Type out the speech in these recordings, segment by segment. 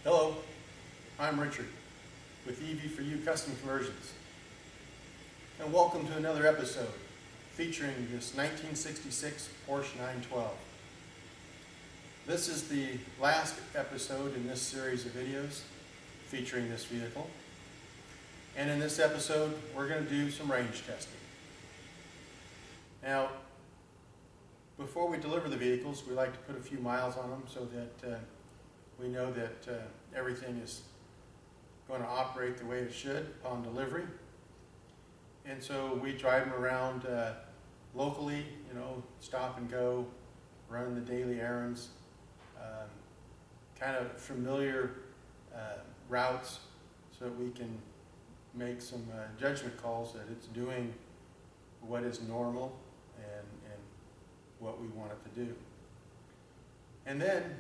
Hello, I'm Richard with EV4U Custom Conversions, and welcome to another episode featuring this 1966 Porsche 912. This is the last episode in this series of videos featuring this vehicle, and in this episode we're going to do some range testing. Now, before we deliver the vehicles, we like to put a few miles on them so that we know that everything is going to operate the way it should upon delivery. And so we drive them around locally, stop and go, run the daily errands, kind of familiar routes so that we can make some judgment calls that it's doing what is normal and what we want it to do. And then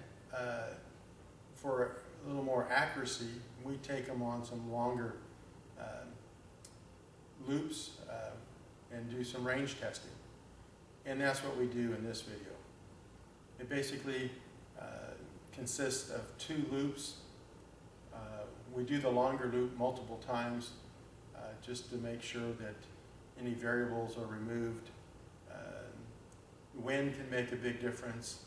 for a little more accuracy, we take them on some longer loops and do some range testing. And that's what we do in this video. It basically consists of 2 loops. We do the longer loop multiple times just to make sure that any variables are removed. Wind can make a big difference,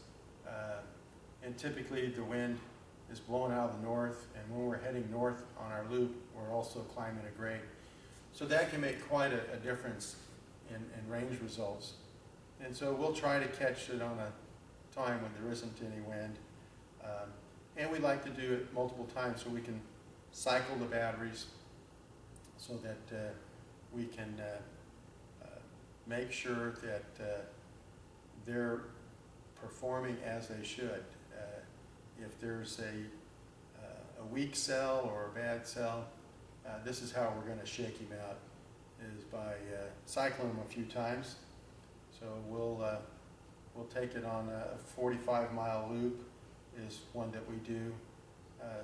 and typically the wind is blowing out of the north, and when we're heading north on our loop, we're also climbing a grade. So that can make quite a difference in range results. And so we'll try to catch it on a time when there isn't any wind. And we like to do it multiple times so we can cycle the batteries so that we can make sure that they're performing as they should. If there's a weak cell or a bad cell, this is how we're going to shake him out, is by cycling him a few times. So we'll take it on a 45-mile loop is one that we do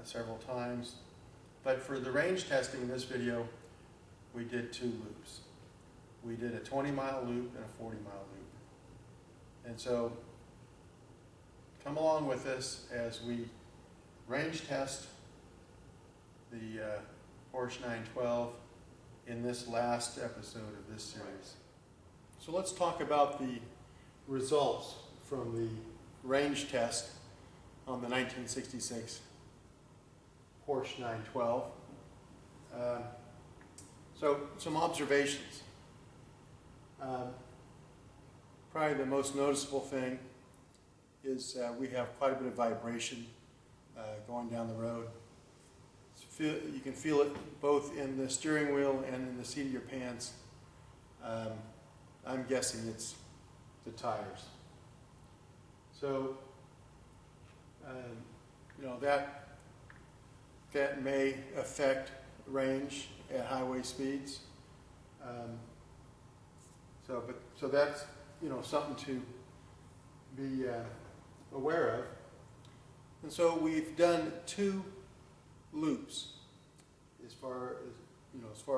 several times. But for the range testing in this video, we did 2 loops. We did a 20-mile loop and a 40-mile loop. And so come along with us as we range test the Porsche 912 in this last episode of this series. So let's talk about the results from the range test on the 1966 Porsche 912. So some observations. Probably the most noticeable thing is we have quite a bit of vibration going down the road. You can feel it both in the steering wheel and in the seat of your pants. I'm guessing it's the tires. So, that may affect range at highway speeds. So that's something to be aware of. And so we've done 2 loops as far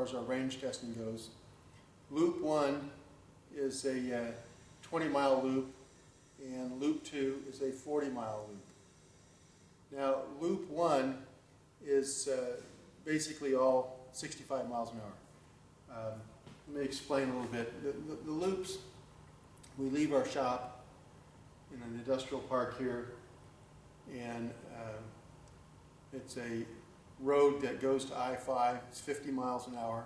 as our range testing goes. Loop 1 is a 20-mile loop, and loop 2 is a 40-mile loop. Now, loop 1 is basically all 65 miles an hour. Let me explain a little bit. The loops, we leave our shop in an industrial park here, and it's a road that goes to I-5. It's 50 miles an hour.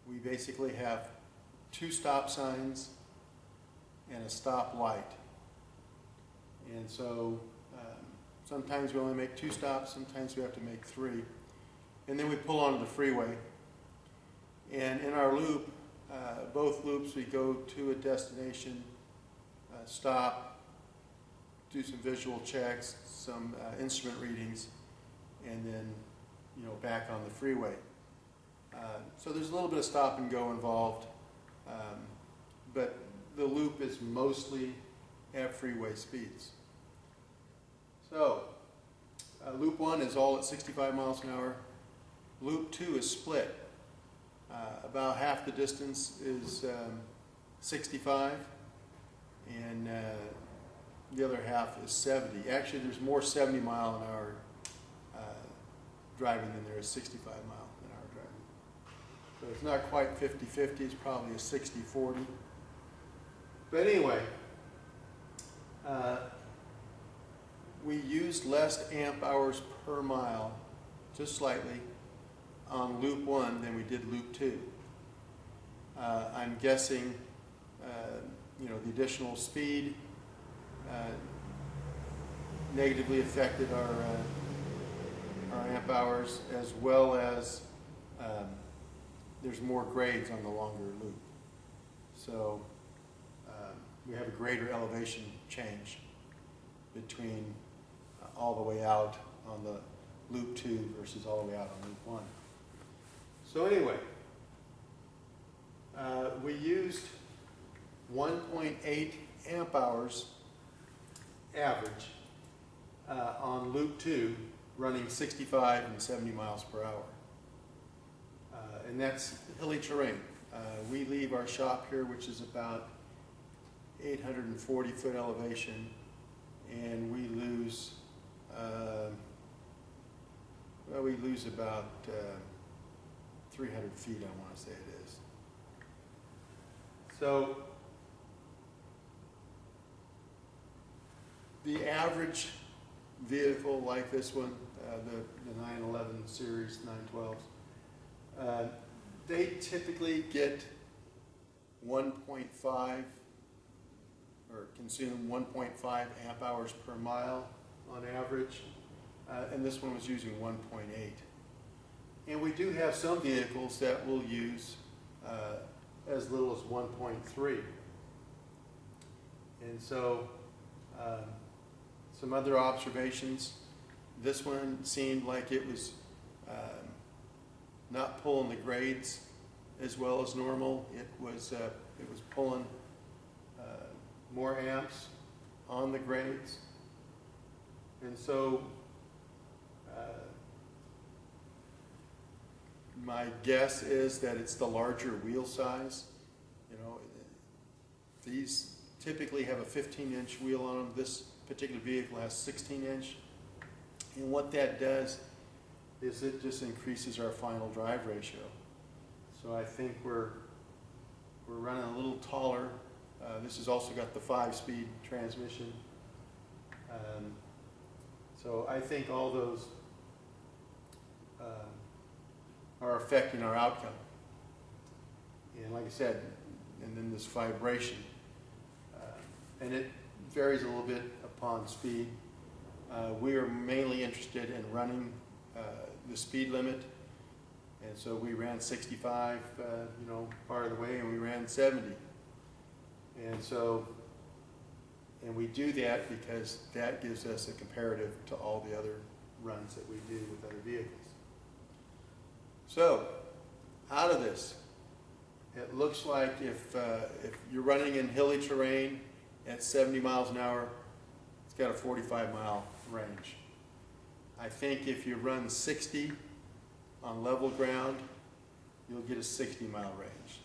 We basically have 2 stop signs and a stop light. And so sometimes we only make 2 stops, sometimes we have to make 3. And then we pull onto the freeway. And in our loop, both loops, we go to a destination, stop, do some visual checks, some instrument readings, and then back on the freeway. So there's a little bit of stop and go involved, but the loop is mostly at freeway speeds. So loop 1 is all at 65 miles an hour. Loop 2 is split. About half the distance is 65, and the other half is 70. Actually, there's more 70 mile an hour driving than there is 65-mile-an-hour driving. So it's not quite 50-50, it's probably a 60-40. But anyway, we used less amp hours per mile, just slightly, on loop 1 than we did loop 2. I'm guessing, the additional speed negatively affected our amp hours, as well as there's more grades on the longer loop. So we have a greater elevation change between all the way out on the loop 2 versus all the way out on loop 1. So anyway, we used 1.8 amp hours average on loop 2, running 65 and 70 miles per hour. And that's hilly terrain. We leave our shop here, which is about 840 foot elevation, and we lose about 300 feet, I want to say it is. So the average vehicle like this one, the 911 series 912s, they typically get 1.5 or consume 1.5 amp hours per mile on average, and this one was using 1.8. And we do have some vehicles that will use as little as 1.3. And so some other observations. This one seemed like it was not pulling the grades as well as normal. It was pulling more amps on the grades. And so my guess is that it's the larger wheel size. These typically have a 15-inch wheel on them. This particular vehicle has 16-inch. And what that does is it just increases our final drive ratio. So I think we're running a little taller. This has also got the 5-speed transmission. So I think all those are affecting our outcome. And like I said, and then this vibration. And it varies a little bit upon speed. We are mainly interested in running the speed limit. And so we ran 65, part of the way, and we ran 70. And we do that because that gives us a comparative to all the other runs that we do with other vehicles. So, out of this, it looks like if you're running in hilly terrain at 70 miles an hour, it's got a 45-mile range. I think if you run 60 on level ground, you'll get a 60-mile range.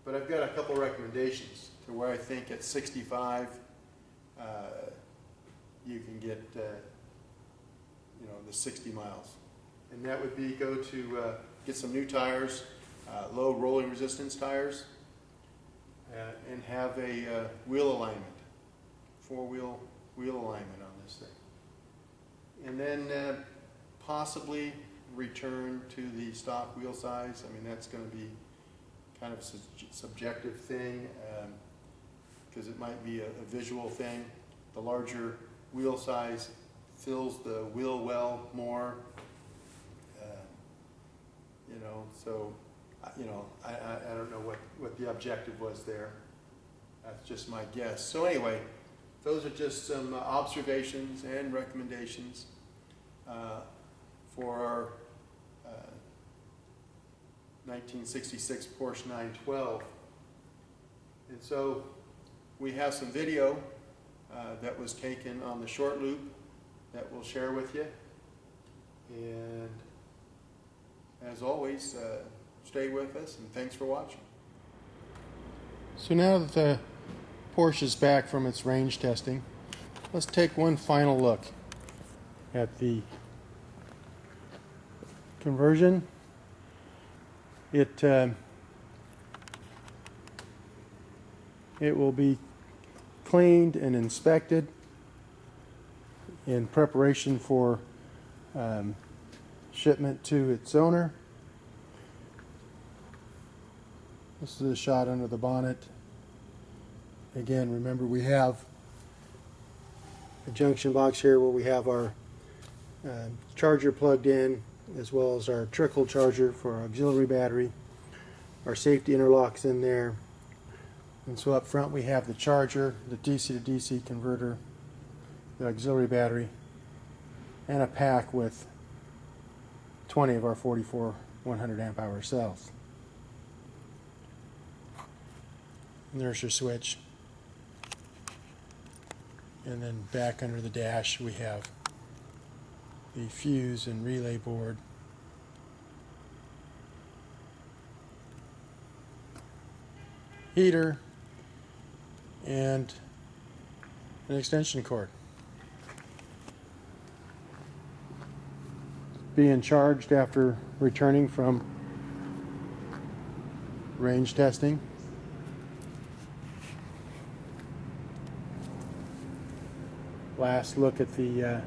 But I've got a couple recommendations to where I think at 65 you can get the 60 miles. And that would be go to get some new tires, low rolling resistance tires, and have a wheel alignment, four-wheel wheel alignment on this thing. And then possibly return to the stock wheel size. I mean, that's going to be kind of a subjective thing because it might be a visual thing. The larger wheel size fills the wheel well more. So I don't know what the objective was there. That's just my guess. So anyway, those are just some observations and recommendations for our 1966 Porsche 912. And so we have some video that was taken on the short loop that we'll share with you. And as always, stay with us, and thanks for watching. So now that the Porsche is back from its range testing, let's take one final look at the conversion. It will be cleaned and inspected in preparation for shipment to its owner. This is a shot under the bonnet. Again, remember we have a junction box here where we have our charger plugged in, as well as our trickle charger for our auxiliary battery. Our safety interlocks in there. And so up front we have the charger, the DC to DC converter, the auxiliary battery, and a pack with 20 of our 44 100 amp hour cells. And there's your switch. And then back under the dash we have the fuse and relay board. Heater and an extension cord. Being charged after returning from range testing. Last look at the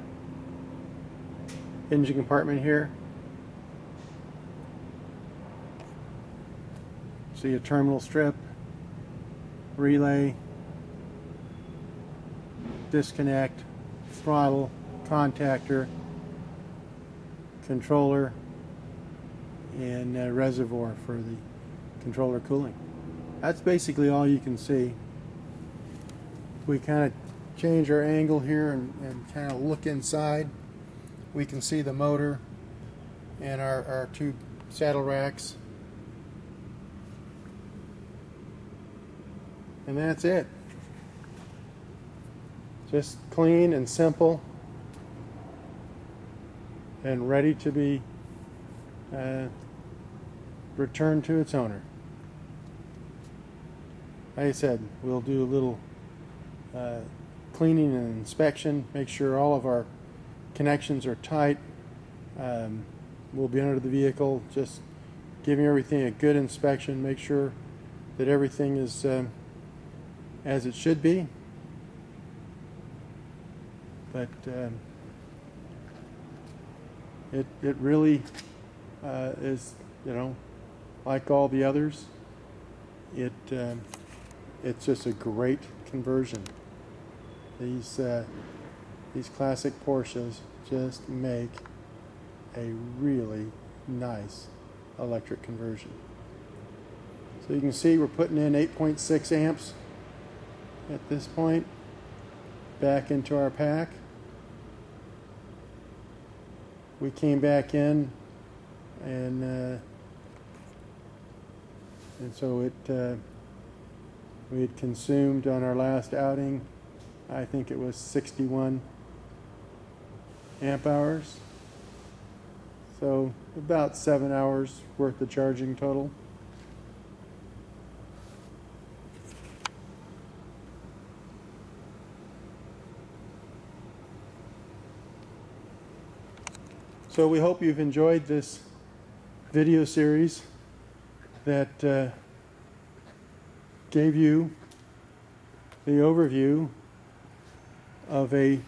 engine compartment here. See a terminal strip, relay, disconnect, throttle, contactor, controller, and a reservoir for the controller cooling. That's basically all you can see. We kind of change our angle here and kind of look inside. We can see the motor and our two saddle racks. And that's it. Just clean and simple and ready to be returned to its owner. Like I said, we'll do a little cleaning and inspection, make sure all of our connections are tight. We'll be under the vehicle, just giving everything a good inspection, make sure that everything is as it should be. But it really is, you know, like all the others. It's just a great conversion. These classic Porsches just make a really nice electric conversion. So you can see we're putting in 8.6 amps at this point back into our pack. We came back in and so we had consumed on our last outing, I think it was 61 amp hours. So about 7 hours worth of charging total. So we hope you've enjoyed this video series that gave you the overview of a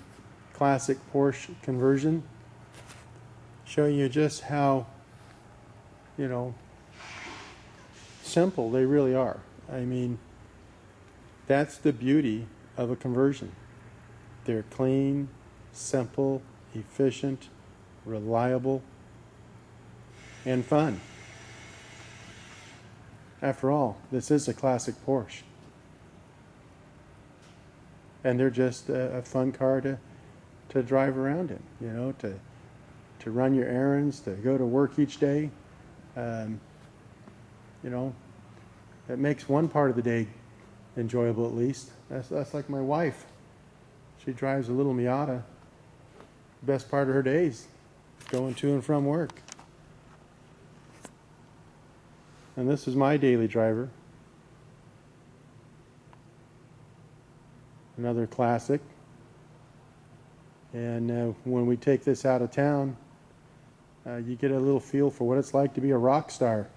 classic Porsche conversion, showing you just how, you know, simple they really are. I mean, that's the beauty of a conversion. They're clean, simple, efficient, reliable, and fun. After all, this is a classic Porsche. And they're just a fun car to drive around in, you know, to run your errands, to go to work each day. You know, it makes one part of the day enjoyable at least. That's like my wife. She drives a little Miata. Best part of her days, going to and from work. And this is my daily driver. Another classic. And when we take this out of town, you get a little feel for what it's like to be a rock star.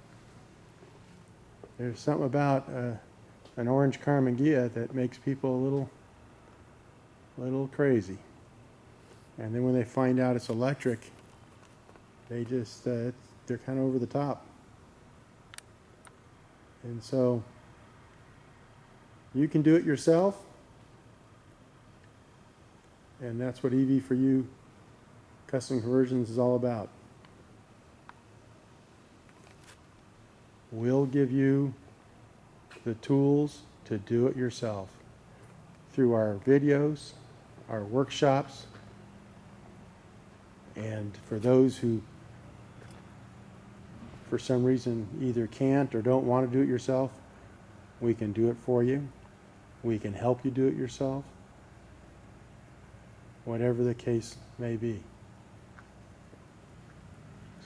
There's something about an orange Karmann Ghia that makes people a little crazy. And then when they find out it's electric, they just, they're kind of over the top. And so you can do it yourself. And that's what EV4U Custom Conversions is all about. We'll give you the tools to do it yourself through our videos, our workshops, and for those who for some reason either can't or don't want to do it yourself, we can do it for you. We can help you do it yourself, whatever the case may be.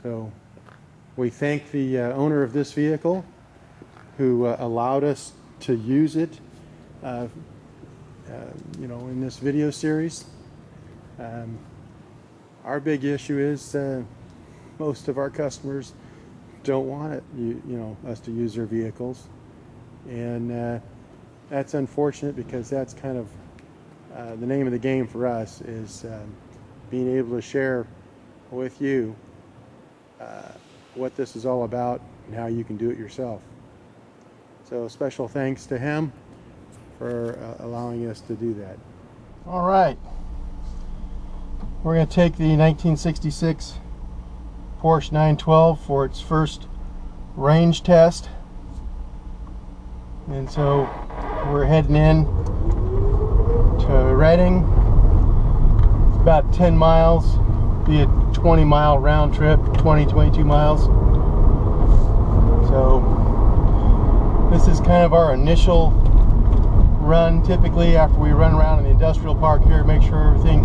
So we thank the owner of this vehicle who allowed us to use it in this video series. Our big issue is most of our customers don't want it, us to use their vehicles, and that's unfortunate, because that's kind of the name of the game for us, is being able to share with you what this is all about and how you can do it yourself. So special thanks to him for allowing us to do that. All right, we're going to take the 1966 Porsche 912 for its first range test, and so we're heading in to Reading. It's about 10 miles, be a 20-mile round trip, 22 miles. So this is kind of our initial run. Typically after we run around in the industrial park here, make sure everything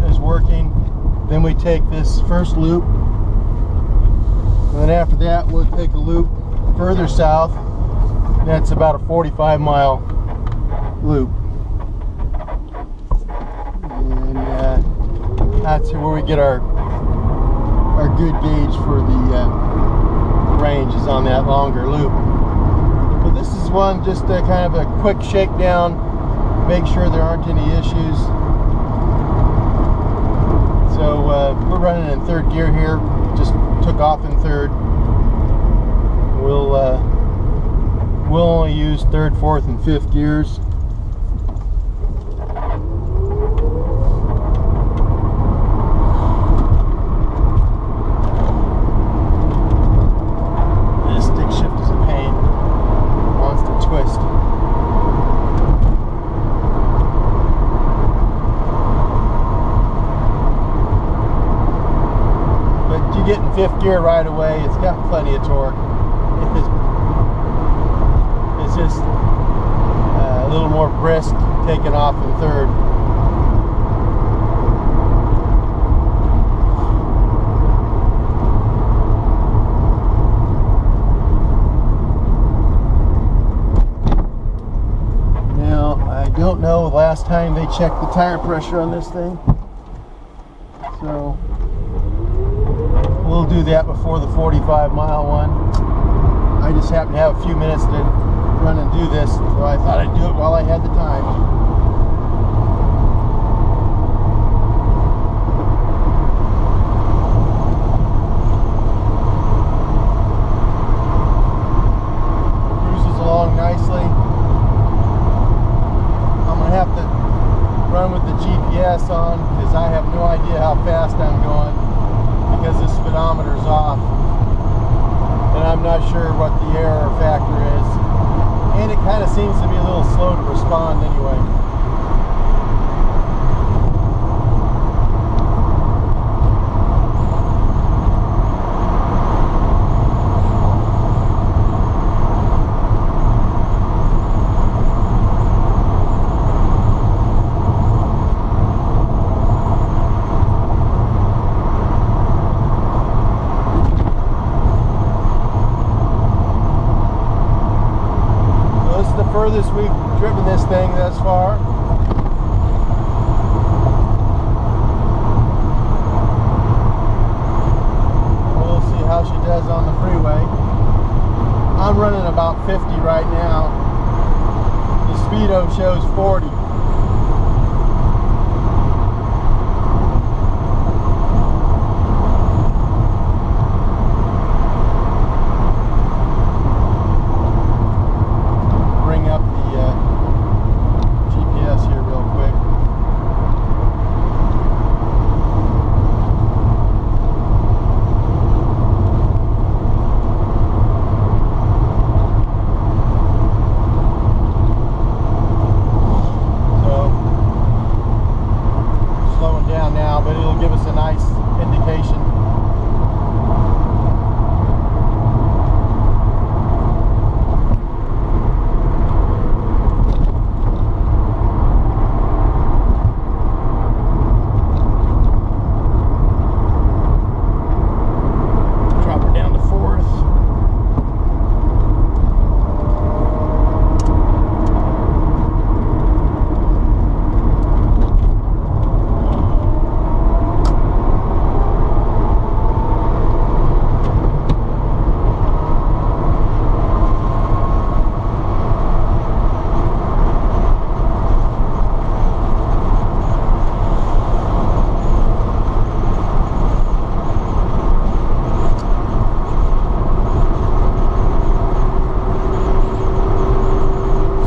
is working, then we take this first loop, and then after that we'll take a loop further south. That's about a 45-mile loop, and that's where we get our good gauge for the range, is on that longer loop. But this is one just kind of a quick shakedown, make sure there aren't any issues. So we're running in third gear here, just took off in third. We'll only use third, fourth, and fifth gears. This stick shift is a pain, wants to twist. But you get in fifth gear right away, it's got plenty of torque. It's just a little more brisk taking off in third. Now, I don't know the last time they checked the tire pressure on this thing, so we'll do that before the 45-mile one. I just happen to have a few minutes to run and do this, so I thought I'd do it while I had the time. Cruises along nicely. I'm going to have to run with the GPS on, because I have no idea how fast I'm going, because the speedometer's off. And I'm not sure what the error factor is. And it kind of seems to be a little slow to respond anyway. Furthest we've driven this thing thus far. I'm running about 50 right now. The speedo shows 40. Bring up the GPS here real quick.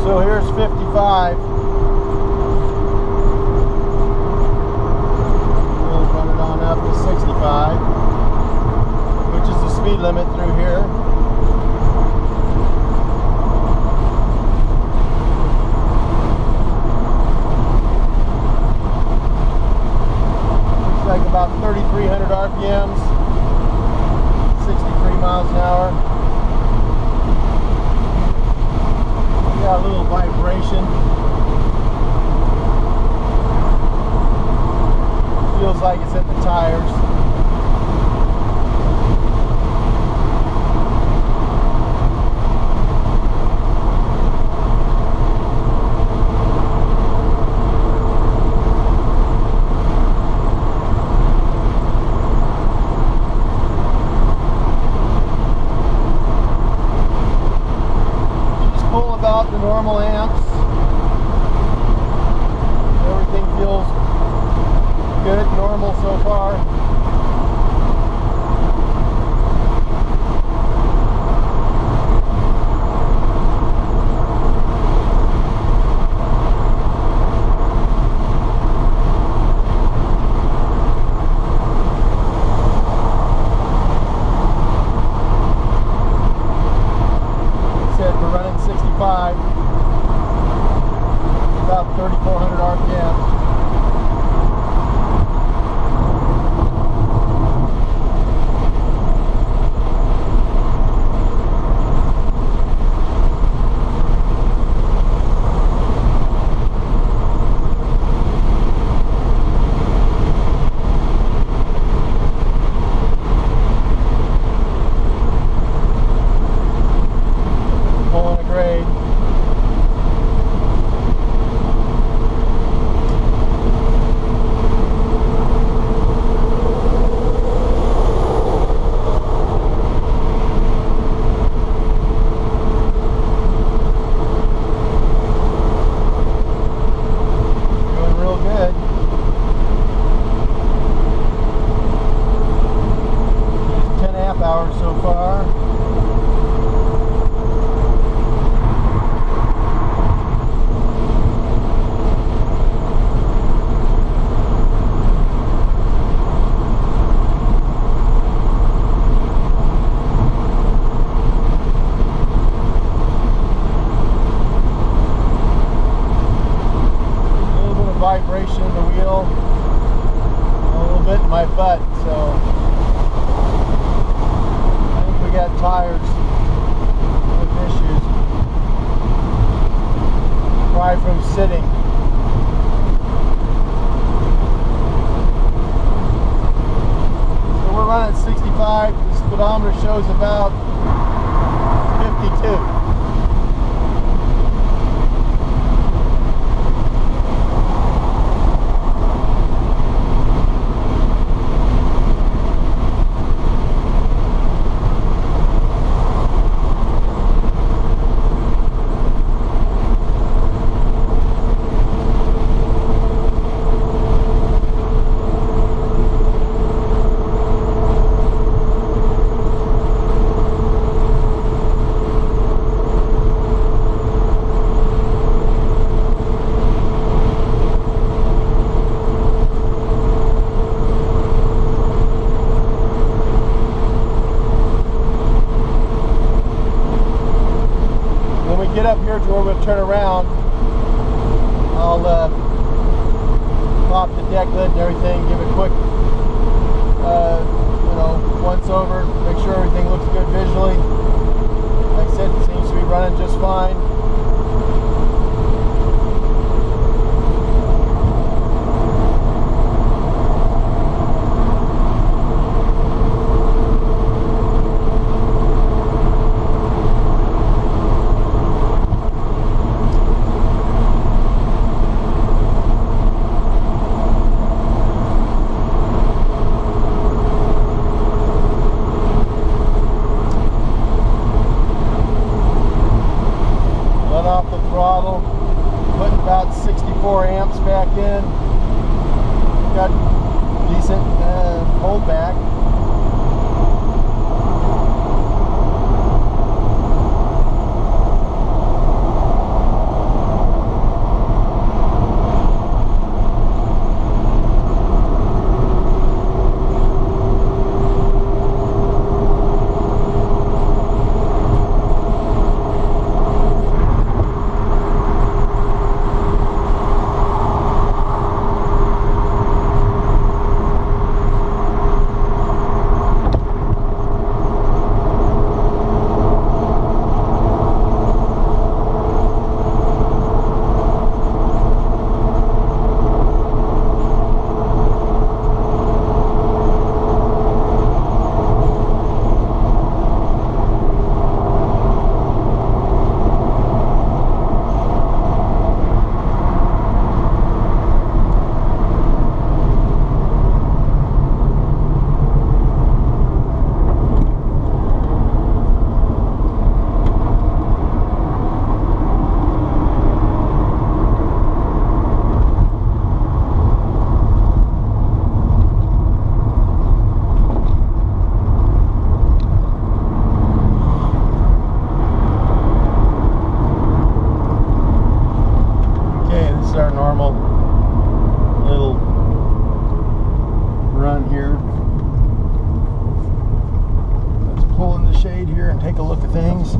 So here's 55. We'll run it on up to 65, which is the speed limit through here. Looks like about 3,300 RPMs, 63 miles an hour. Got a little vibration. Feels like it's in the tires. The normal amps. Everything feels good, normal so far. We're running 65, about 3,400 RPM. Pulling a grade. Doing real good. Used 10 amp hours so far. Vibration in the wheel, a little bit in my butt, so I think we got tires with issues. Probably from sitting. So we're running at 65. The speedometer shows about 52. up here to where we'll turn around, I'll pop the deck lid and everything, give it a quick once over, make sure everything looks good visually. Like I said, it seems to be running just fine. Throttle, putting about 64 amps back in. Got decent holdback. Take a look at things.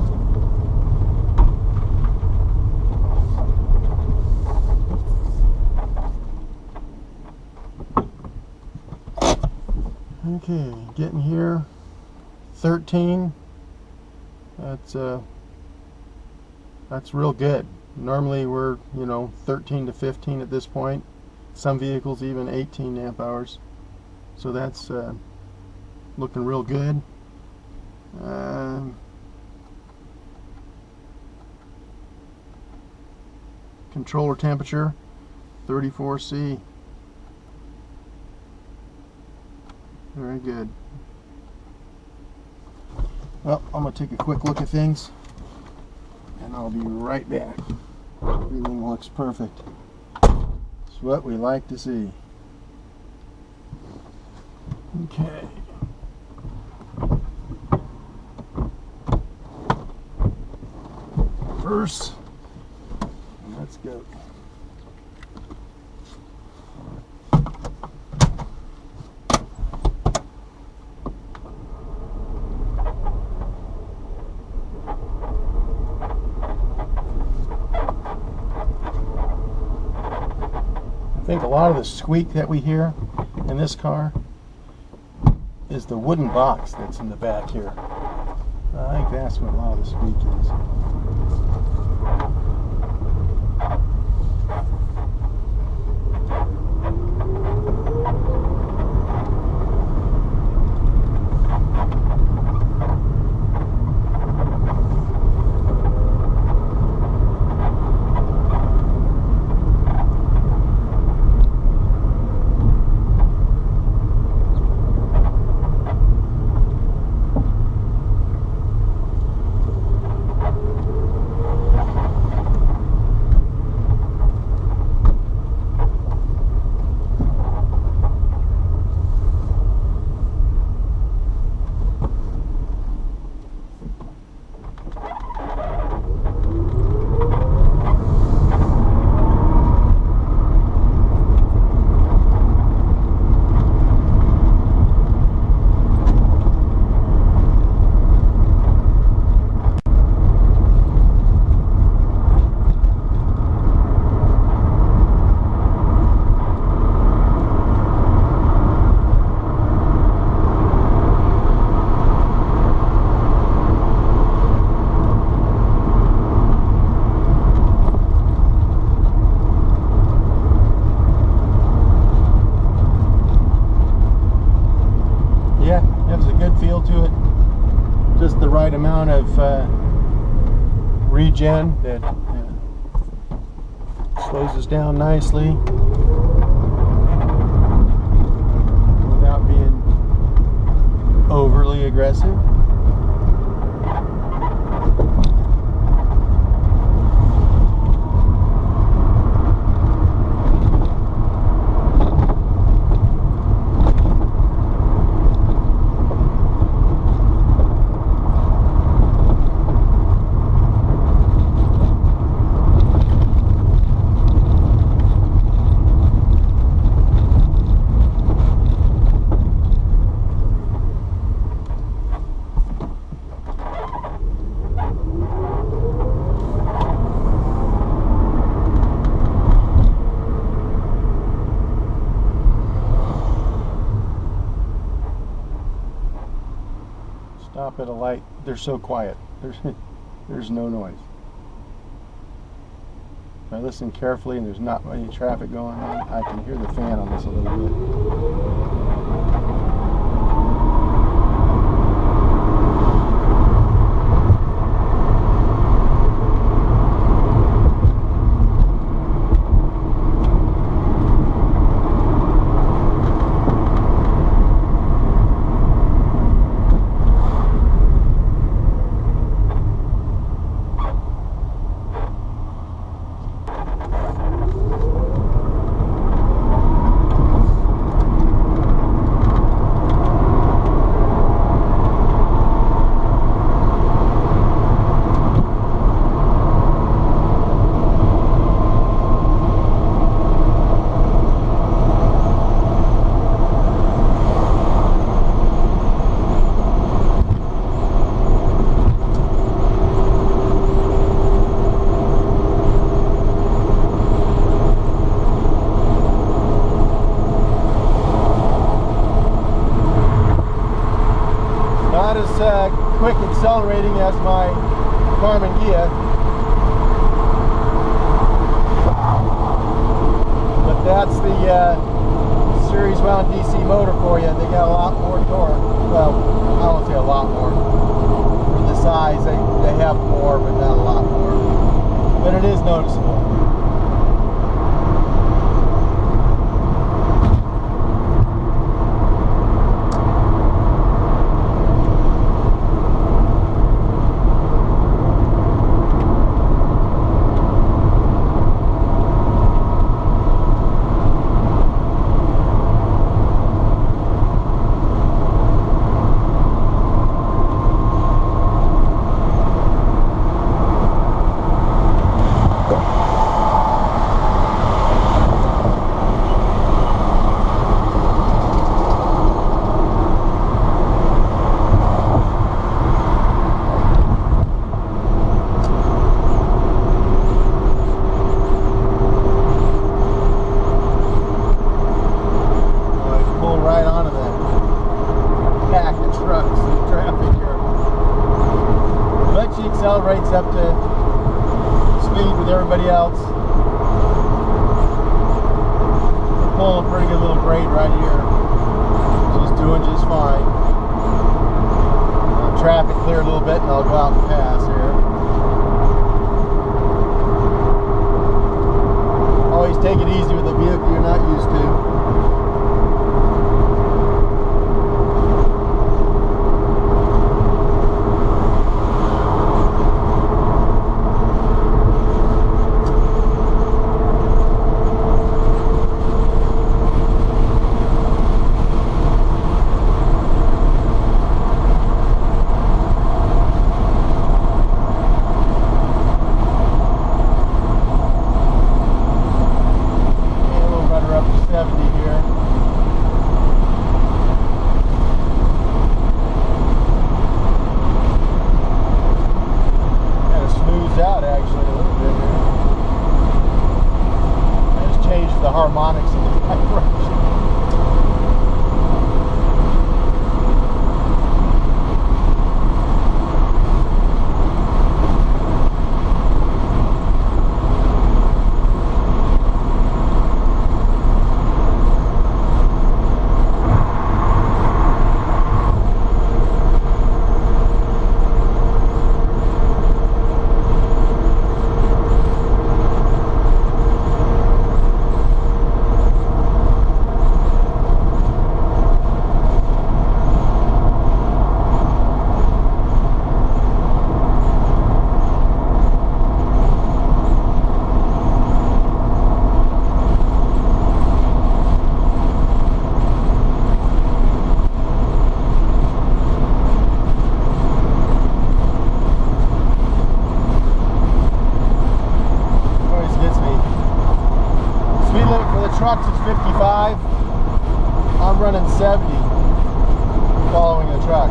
Okay, getting here. 13. That's real good. Normally we're 13 to 15 at this point. Some vehicles even 18 amp hours. So that's looking real good. Controller temperature 34°C. Very good. Well, I'm going to take a quick look at things and I'll be right back. Everything looks perfect. It's what we like to see. Okay. First, let's go. I think a lot of the squeak that we hear in this car is the wooden box that's in the back here. I think that's what a lot of the squeak is. a good feel to it. Just the right amount of regen that slows us down nicely without being overly aggressive. Stop at a light, they're so quiet. There's no noise. If I listen carefully and there's not any traffic going on, I can hear the fan on this a little bit. Quick accelerating as my Carmen Ghia, but that's the series wound DC motor for you. They got a lot more torque. Well, I won't say a lot more. For the size, they have more, but not a lot more. But it is noticeable. Accelerates up to speed with everybody else. Pulling a pretty good little grade right here. She's doing just fine. Traffic clear a little bit and I'll go out and pass here. Always take it easy with a vehicle you're not used to. 65, I'm running 70 following the truck.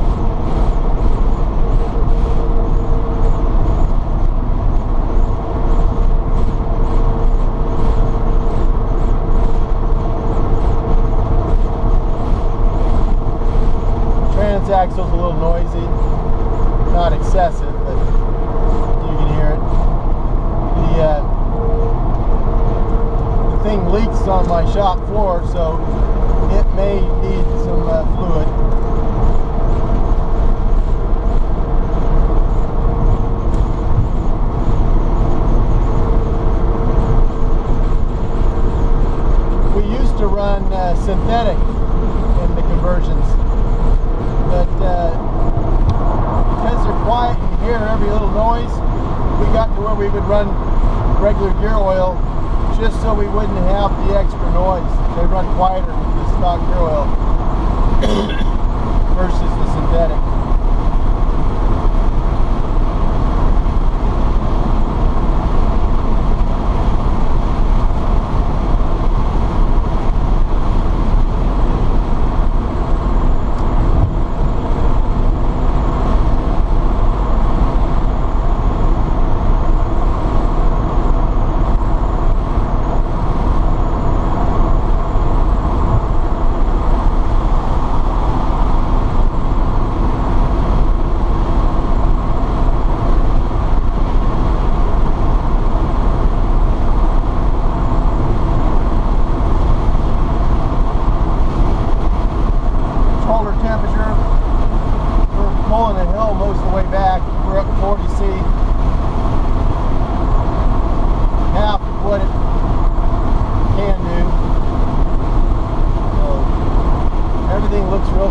Transaxle's a little noisy, not excessive, but you can hear it. The thing leaks on my shop floor, so it may need some fluid. We used to run synthetic in the conversions, but because they're quiet and you hear every little noise, we got to where we would run regular gear oil just so we wouldn't have the extra noise. They run quieter than the stock gear oil versus the synthetic.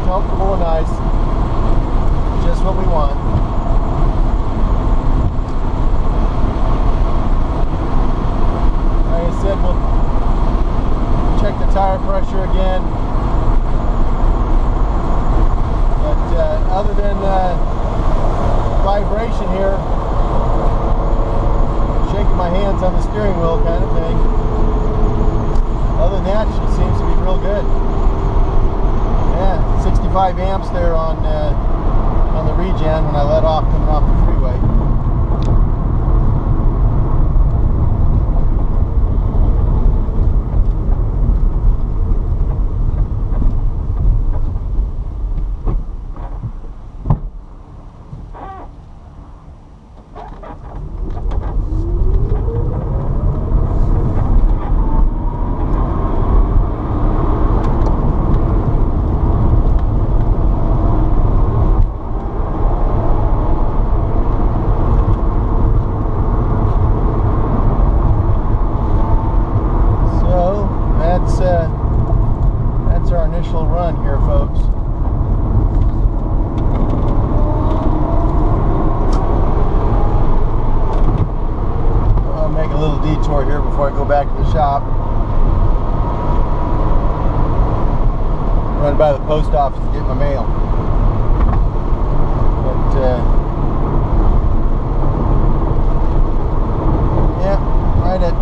Comfortable and nice, just what we want. Like I said, we'll check the tire pressure again, but other than vibration here, shaking my hands on the steering wheel kind of thing, other than that, she seems to be real good. Yeah, 65 amps there on the regen when I let off coming off the freeway. That's our initial run here, folks. I'll make a little detour here before I go back to the shop. Run by the post office to get my mail. But yeah, right at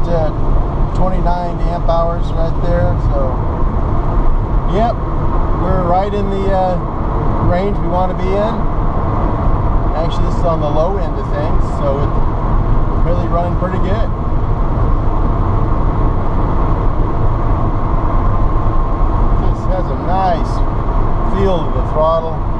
29 amp hours right there, so yep, we're right in the range we want to be in. Actually, this is on the low end of things, so it's really running pretty good. This has a nice feel to the throttle.